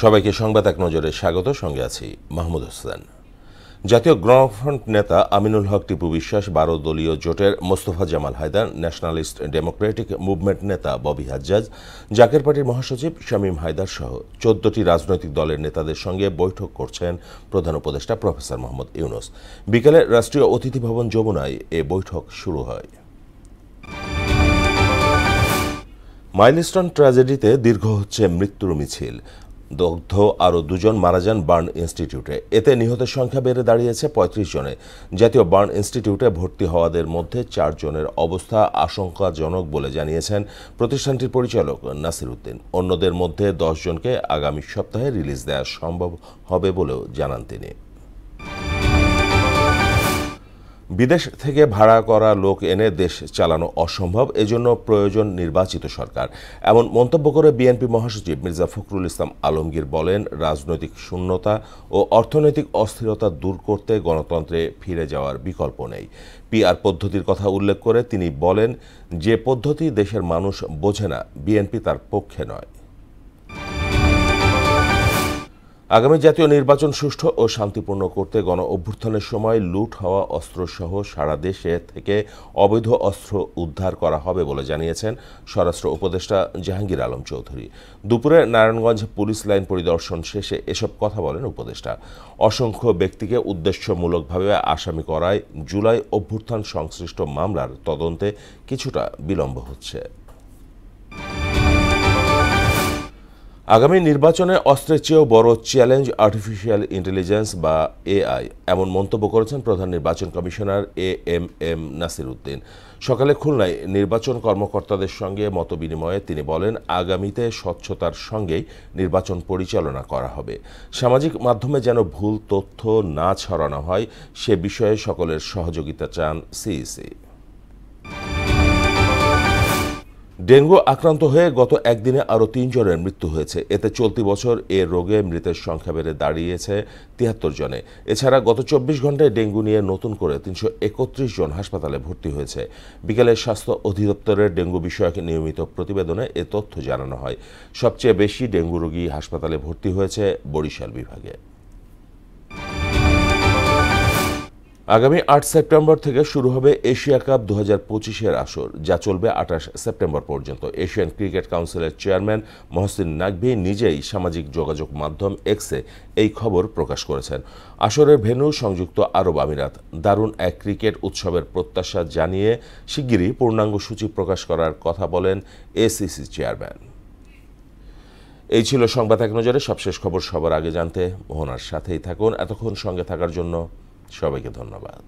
সবাইকে সংবাদ এক নজরে স্বাগত। সঙ্গে আছি মাহমুদ হোসেন। জাতীয় গণফ্রন্ট নেতা আমিনুল হক টিপু বিশ্বাস, 12 দলীয় জোটের Mostafa Jamal Haider, nationalist democratic movement নেতা ববি হাজ্জাজ, জাকের পার্টির মহাসচিব শামীম হায়দার সহ 14টি রাজনৈতিক দলের নেতাদের সঙ্গে বৈঠক করছেন প্রধান উপদেষ্টা প্রফেসর মোহাম্মদ ইউনূস। বিকেলে রাষ্ট্রীয় অতিথি ভবন যমুনায় এ বৈঠক শুরু হয়। মাইলস্টোন ট্র্যাজেডিতে দীর্ঘ হচ্ছে মৃত্যুর মিছিল। দগ্ধ আরও 2 জন মারা যান বার্ন ইনস্টিটিউটে। এতে নিহতের সংখ্যা বেড়ে দাঁড়িয়েছে 35 জনে। জাতীয় বার্ন ইনস্টিটিউটে ভর্তি হওয়াদের মধ্যে 4 জনের অবস্থা আশঙ্কাজনক বলে জানিয়েছেন প্রতিষ্ঠানটির পরিচালক নাসির উদ্দিন। অন্যদের মধ্যে 10 জনকে আগামী সপ্তাহে রিলিজ দেওয়া সম্ভব হবে বলেও জানান তিনি। বিদেশ থেকে ভাড়া করা লোক এনে দেশ চালানো অসম্ভব, এজন্য প্রয়োজন নির্বাচিত সরকার, এমন মন্তব্য করে বিএনপি মহাসচিব মির্জা ফখরুল ইসলাম আলমগীর বলেন, রাজনৈতিক শূন্যতা ও অর্থনৈতিক অস্থিরতা দূর করতে গণতন্ত্রে ফিরে যাওয়ার বিকল্প নেই। পিআর পদ্ধতির কথা উল্লেখ করে তিনি বলেন, যে পদ্ধতি দেশের মানুষ বোঝে না, বিএনপি তার পক্ষে নয়। আগামী জাতীয় নির্বাচন সুষ্ঠু ও শান্তিপূর্ণ করতে গণ অভ্যুত্থানের সময় লুট হওয়া অস্ত্রসহ সারা দেশে থেকে অবৈধ অস্ত্র উদ্ধার করা হবে বলে জানিয়েছেন স্বরাষ্ট্র উপদেষ্টা জাহাঙ্গীর আলম চৌধুরী। দুপুরে নারায়ণগঞ্জ পুলিশ লাইন পরিদর্শন শেষে এসব কথা বলেন উপদেষ্টা। অসংখ্য ব্যক্তিকে উদ্দেশ্যমূলকভাবে আসামি করায় জুলাই অভ্যুত্থান সংশ্লিষ্ট মামলার তদন্তে কিছুটা বিলম্ব হচ্ছে। আগামী নির্বাচনে অস্ত্রের চেয়েও বড় চ্যালেঞ্জ আর্টিফিশিয়াল ইন্টেলিজেন্স বা এআই, এমন মন্তব্য করেছেন প্রধান নির্বাচন কমিশনার এএমএম নাসির উদ্দিন। সকালে খুলনায় নির্বাচন কর্মকর্তাদের সঙ্গে মতবিনিময়ে তিনি বলেন, আগামীতে স্বচ্ছতার সঙ্গেই নির্বাচন পরিচালনা করা হবে। সামাজিক মাধ্যমে যেন ভুল তথ্য না ছড়ানো হয়, সে বিষয়ে সকলের সহযোগিতা চান সিইসি। ডেঙ্গু আক্রান্ত হয়ে গত একদিনে আরও 3 জনের মৃত্যু হয়েছে। এতে চলতি বছর এ রোগে মৃতের সংখ্যা বেড়ে দাঁড়িয়েছে 73 জনে। এছাড়া গত 24 ঘন্টায় ডেঙ্গু নিয়ে নতুন করে 331 জন হাসপাতালে ভর্তি হয়েছে। বিকেলে স্বাস্থ্য অধিদপ্তরের ডেঙ্গু বিষয়ক নিয়মিত প্রতিবেদনে এ তথ্য জানানো হয়। সবচেয়ে বেশি ডেঙ্গু রোগী হাসপাতালে ভর্তি হয়েছে বরিশাল বিভাগে। আগামী 8 সেপ্টেম্বর থেকে শুরু হবে এশিয়া কাপ 2025-এর আসর, যা চলবে 28 সেপ্টেম্বর পর্যন্ত। এশিয়ান ক্রিকেট কাউন্সিলের চেয়ারম্যান মহসিন নাকভি নিজেই সামাজিক যোগাযোগ মাধ্যম এক্সে এই খবর প্রকাশ করেছেন। আসরের ভেন্যু সংযুক্ত আরব আমিরাত। দারুণ এক ক্রিকেট উৎসবের প্রত্যাশা জানিয়ে শিগগিরই পূর্ণাঙ্গ সূচি প্রকাশ করার কথা বলেন এসিসি চেয়ারম্যান। এই ছিল সংবাদ এক নজরে। সবশেষ খবর সবার আগে জানতে মোহনার সাথেই থাকুন। এতক্ষণ সঙ্গে থাকার জন্য সবাইকে ধন্যবাদ।